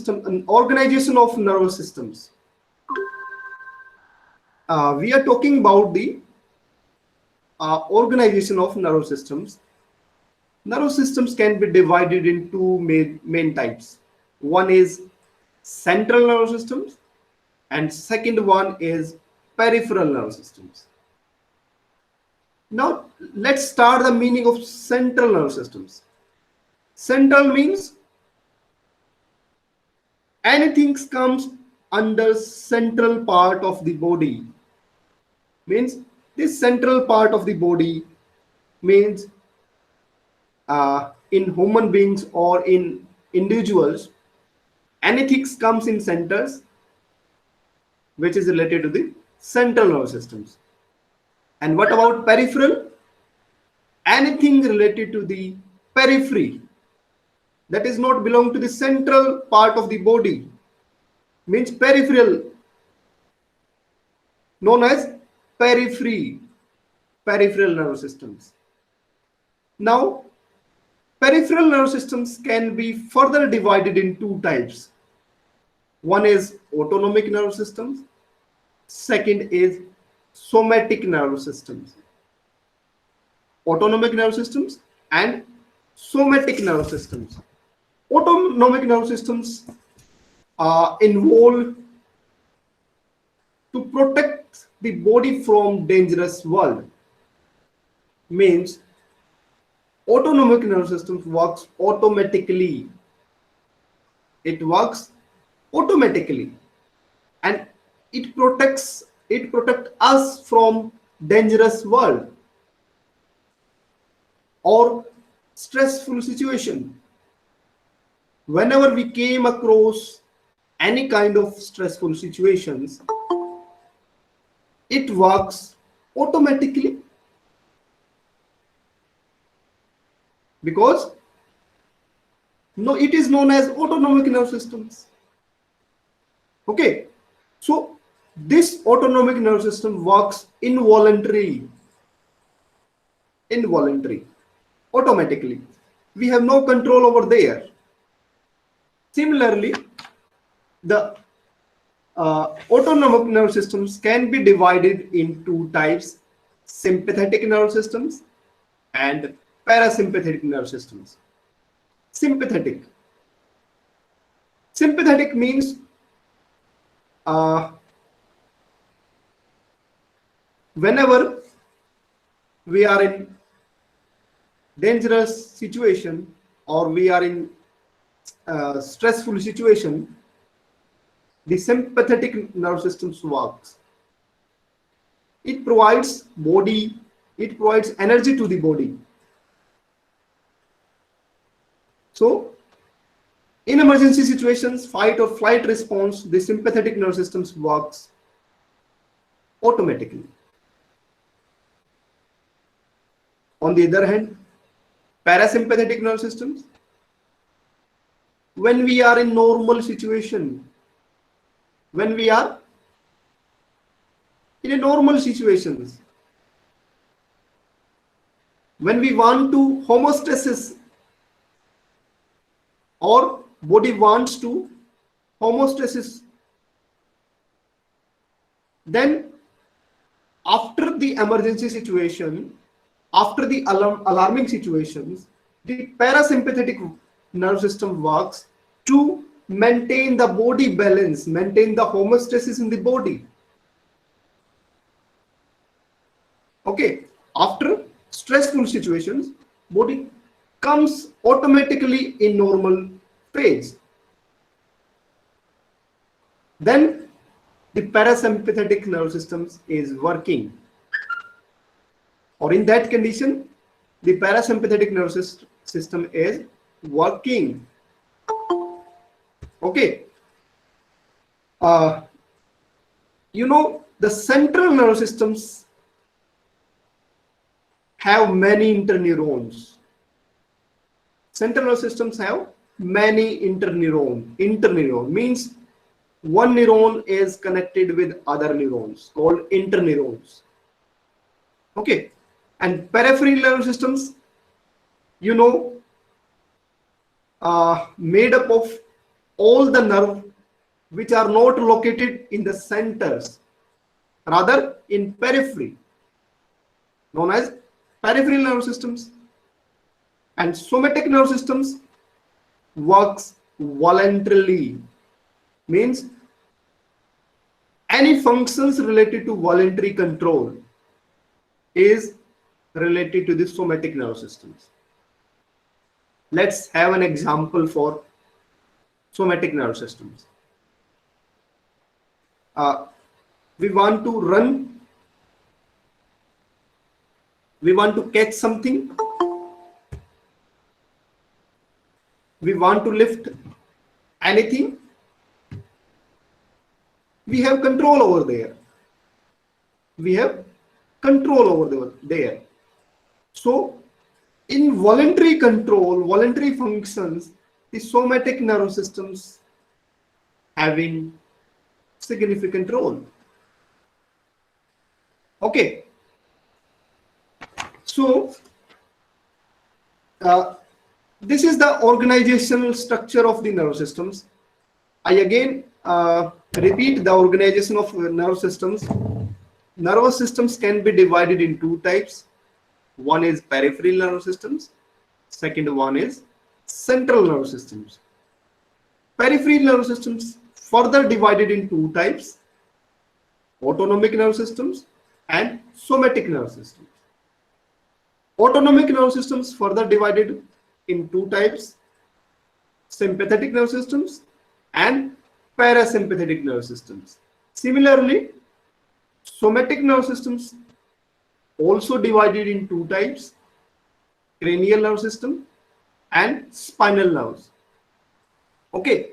system, an organization of nervous systems. We are talking about the organization of nervous systems. Nervous systems can be divided into main types. One is central nervous systems, and second one is peripheral nervous systems. Now let's start the meaning of central nervous systems. Central means anything comes under central part of the body. Means this central part of the body means in human beings or in individuals, anything comes in centers which is related to the central nervous systems. And what about peripheral? Anything related to the periphery that is not belong to the central part of the body means peripheral, known as peripheral nervous systems. Now, peripheral nervous systems can be further divided in two types. One is autonomic nervous systems, second is somatic nervous systems. Autonomic nervous systems and somatic nervous systems. Autonomic nervous systems are involved to protect the body from dangerous world. Means autonomic nervous system works automatically. It works automatically, and it protects us from dangerous world or stressful situation. Whenever we came across any kind of stressful situations, it works automatically, because it is known as autonomic nervous systems. Okay, so this autonomic nervous system works involuntarily, automatically. We have no control over there. Similarly, the autonomic nervous systems can be divided in two types: sympathetic nervous systems and parasympathetic nervous systems. Sympathetic means whenever we are in dangerous situation or we are in stressful situation, the sympathetic nervous system works. It provides energy to the body. So in emergency situations, fight or flight response, the sympathetic nervous system works automatically. On the other hand, parasympathetic nervous systems, when we are in normal situation, when we are in a normal situations, when we want to homeostasis or body wants to homeostasis, then after the emergency situation, after the alarming situations, the parasympathetic nervous system works to maintain the body balance, maintain the homeostasis in the body. Okay, after stressful situations, body comes automatically in normal phase. Then the parasympathetic nervous system is working, or in that condition, the parasympathetic nervous system is working. Okay. The central nervous systems have many interneurons. Central nervous systems have many interneurons. Interneuron means one neuron is connected with other neurons, called interneurons. Okay. And peripheral nervous systems, made up of all the nerve which are not located in the centers, rather in periphery, known as peripheral nerve systems. And somatic nerve systems works voluntarily, means any functions related to voluntary control is related to the somatic nerve systems. Let's have an example for somatic nerve systems. We want to run, we want to catch something, we want to lift anything, we have control over there. We have control over there. So in voluntary control, voluntary functions, the somatic nerve systems having significant role. Okay. So this is the organizational structure of the nerve systems. I again repeat the organization of nerve systems. Nervous systems can be divided in two types. One is peripheral nerve systems. Second one is central nerve systems. Peripheral nerve systems further divided in two types: autonomic nerve systems and somatic nerve systems. Autonomic nerve systems further divided in two types: sympathetic nerve systems and parasympathetic nerve systems. Similarly, somatic nerve systems also divided in two types: cranial nerve system and spinal nerves. Okay.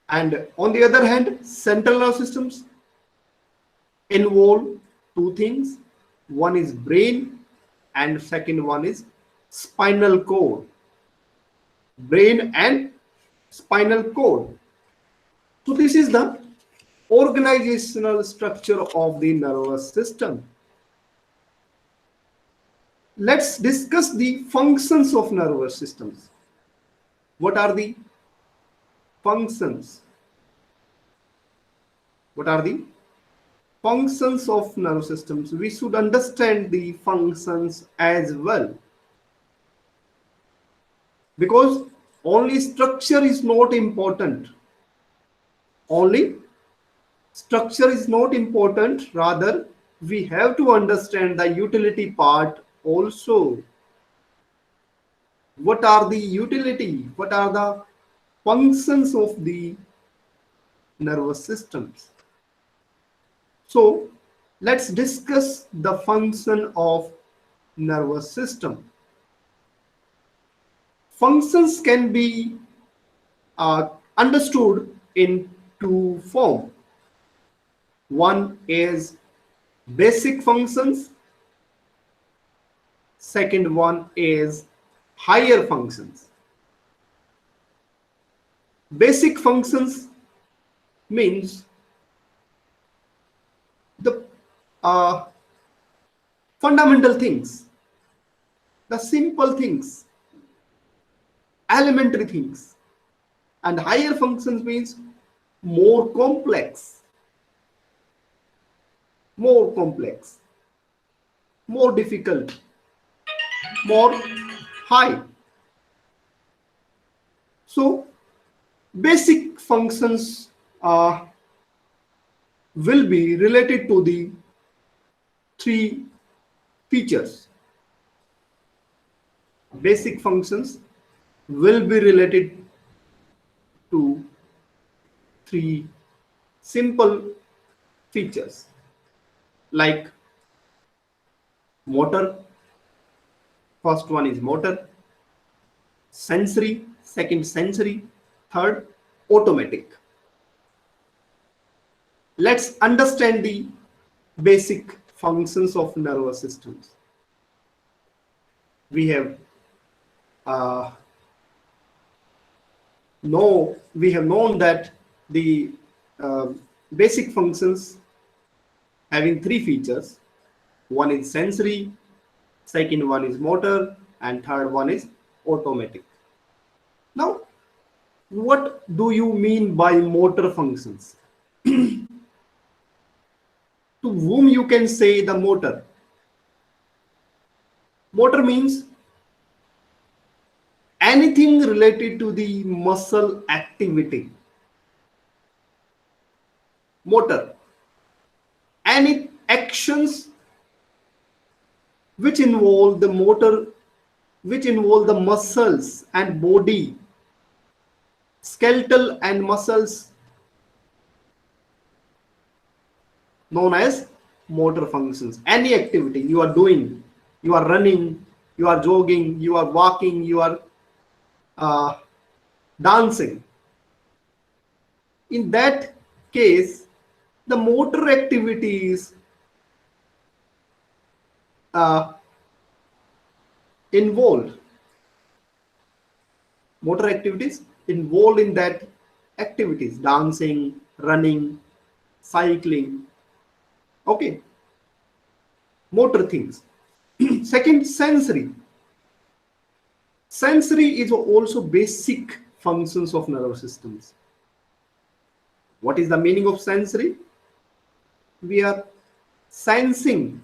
And on the other hand, central nerve systems involve two things. One is brain and second one is spinal cord. Brain and spinal cord. So this is the organizational structure of the nervous system. Let's discuss the functions of nervous systems. What are the functions? What are the functions of nerve systems? We should understand the functions as well, because only structure is not important. Only structure is not important, rather we have to understand the utility part also. What are the utility? What are the functions of the nervous systems? So let's discuss the function of nervous system. Functions can be understood in two forms. One is basic functions. Second one is higher functions. Basic functions means the fundamental things, the simple things, elementary things. And higher functions means more complex, more difficult, more high. So basic functions will be related to the three features. Basic functions will be related to three simple features, like motor. First one is motor, sensory, second sensory, third automatic. Let's understand the basic functions of nervous systems. We have known that the basic functions having three features. One is sensory, second one is motor, and third one is automatic. Now What do you mean by motor functions? To whom you can say the motor? Motor means anything related to the muscle activity. Motor. Any actions which involve the motor, which involve the muscles and body, skeletal and muscles, known as motor functions. Any activity you are doing, you are running, you are jogging, you are walking, you are uh, dancing. In that case, the motor activities uh, involved, motor activities involved in that activities, dancing, running, cycling. Okay, motor things. Second, sensory. Sensory is also basic functions of nervous systems. What is the meaning of sensory? We are sensing.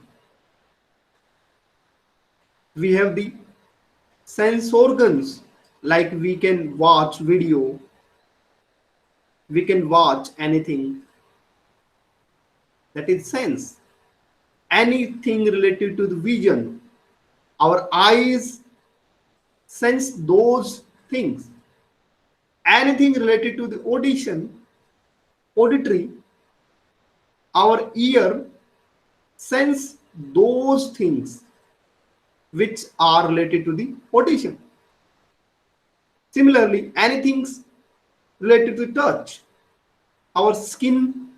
We have the sense organs, like we can watch video, we can watch anything, that is sense. Anything related to the vision, our eyes sense those things. Anything related to the audition, auditory, our ear sense those things which are related to the audition. Similarly, anything related to touch, our skin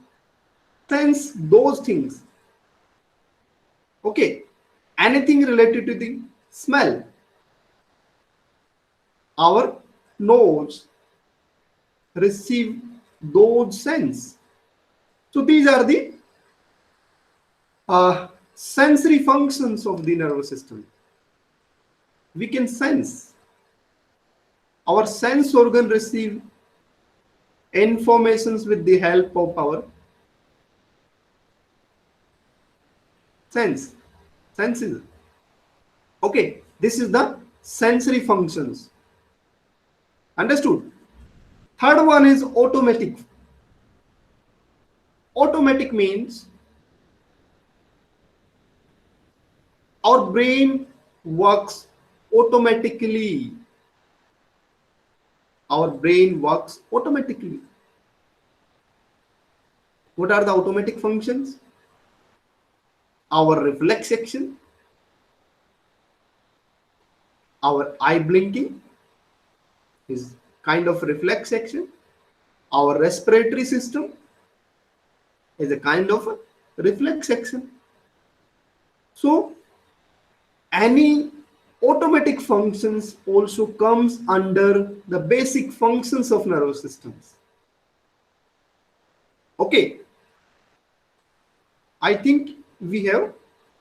sense those things. Okay, anything related to the smell, our nose receive those sense. So these are the sensory functions of the nervous system. We can sense. Our sense organ receive informations with the help of our sense senses. Okay, this is the sensory functions. Understood? Third one is automatic. Automatic means our brain works automatically. Our brain works automatically. What are the automatic functions? Our reflex action, our eye blinking is kind of reflex action. Our respiratory system is a kind of a reflex action. So any automatic functions also comes under the basic functions of nervous systems. Okay, I think we have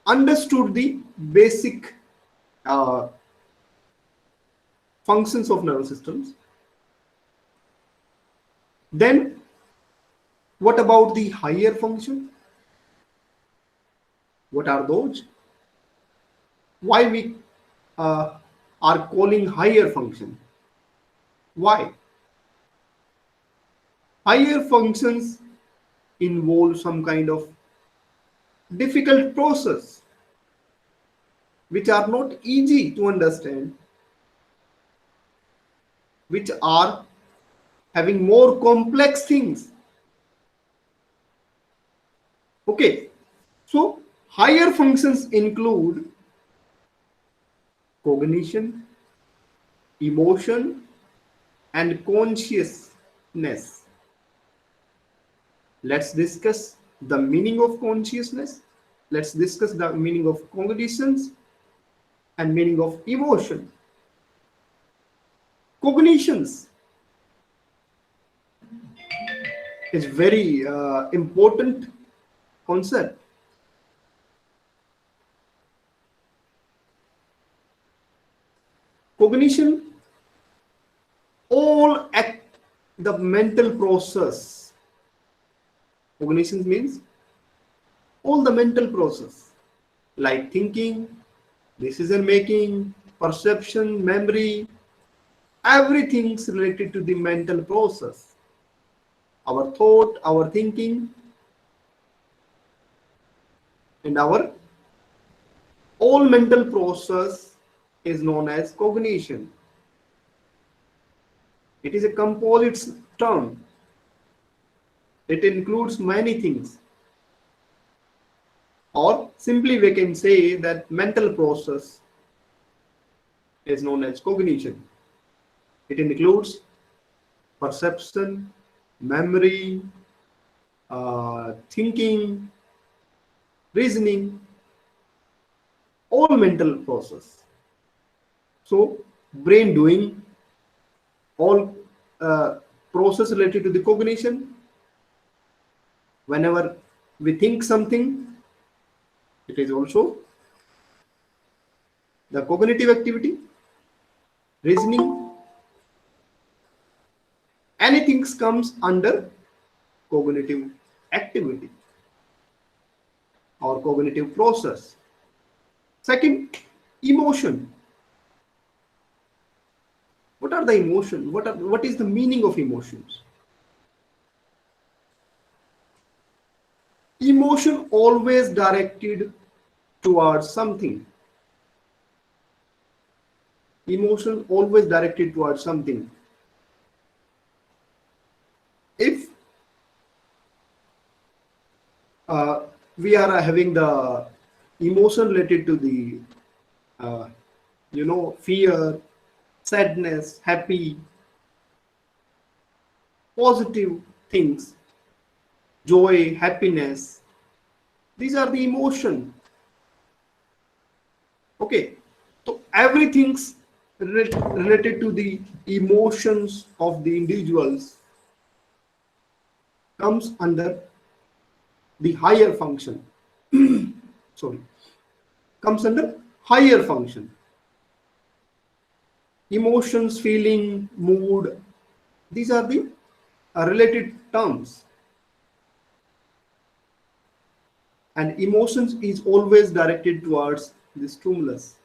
understood the basic uh, functions of nervous systems. Then what about the higher function? What are those? Why we are calling higher function? Why? Higher functions involve some kind of difficult process which are not easy to understand, which are having more complex things. Okay, so higher functions include cognition, emotion, and consciousness. Let's discuss the meaning of consciousness. Let's discuss the meaning of cognitions and meaning of emotion. Cognitions is very important concept. Cognition, all the mental process. Cognition means all the mental process like thinking, decision making, perception, memory, everything's related to the mental process. Our thought, our thinking, and our all mental process is known as cognition. It is a composite term. It includes many things. Or simply we can say that mental process is known as cognition. It includes perception, memory, thinking, reasoning, all mental process. So brain doing all process related to the cognition. Whenever we think something, it is also the cognitive activity, reasoning, anything comes under cognitive activity or cognitive process. Second, emotion. What are the emotions? What is the meaning of emotions? Emotion always directed towards something. Emotion always directed towards something. If we are having the emotion related to the fear, sadness, happy, positive things, joy, happiness, these are the emotion. Okay, so everything's related to the emotions of the individuals comes under the higher function. Sorry, comes under higher function. Emotions, feeling, mood, these are the related terms. And emotions is always directed towards the stimulus.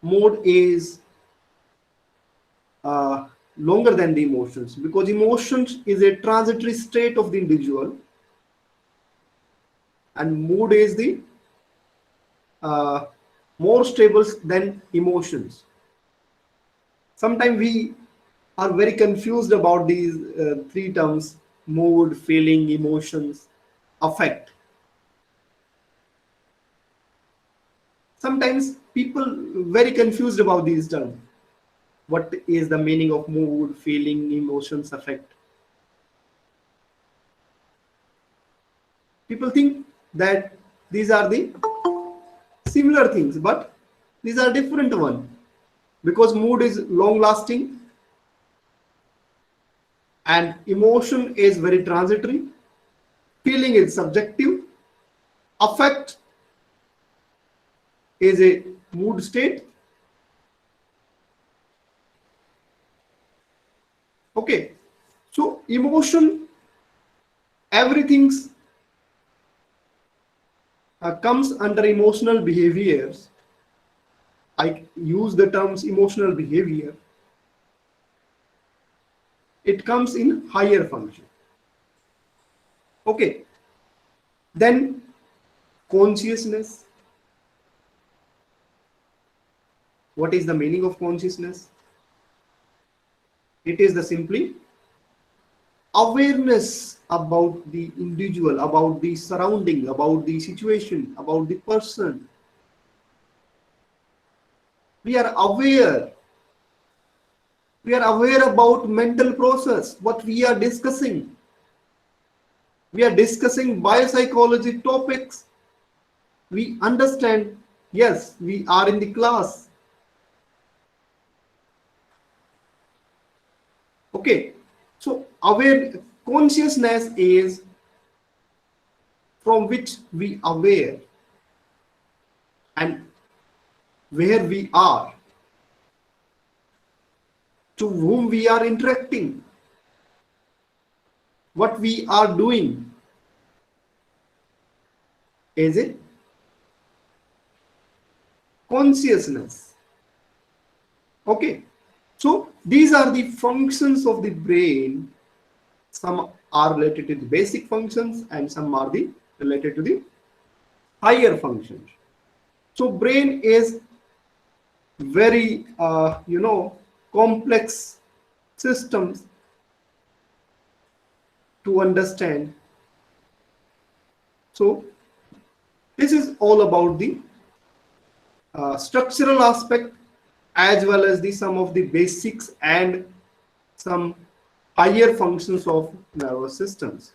Mood is longer than the emotions, because emotions is a transitory state of the individual, and mood is the more stable than emotions. Sometimes we are very confused about these three terms: mood, feeling, emotions, affect. Sometimes people very confused about these terms. What is the meaning of mood, feeling, emotions, affect? People think that these are the similar things, but these are different one, because mood is long lasting and emotion is very transitory, feeling is subjective, affect is a mood state. Okay, so emotion, everything's comes under emotional behaviors. I use the terms emotional behavior. It comes in higher function. Okay, then consciousness. What is the meaning of consciousness? It is the simply awareness about the individual, about the surrounding, about the situation, about the person. We are aware. We are aware about mental process, what we are discussing. We are discussing biopsychology topics. We understand, yes, we are in the class. Okay, so aware consciousness is from which we aware and where we are. to whom we are interacting, what we are doing. Is it consciousness? Okay, so these are the functions of the brain. Some are related to the basic functions and some are the related to the higher functions. So brain is very complex systems to understand. So this is all about the structural aspect, as well as the some of the basics and some higher functions of nervous systems.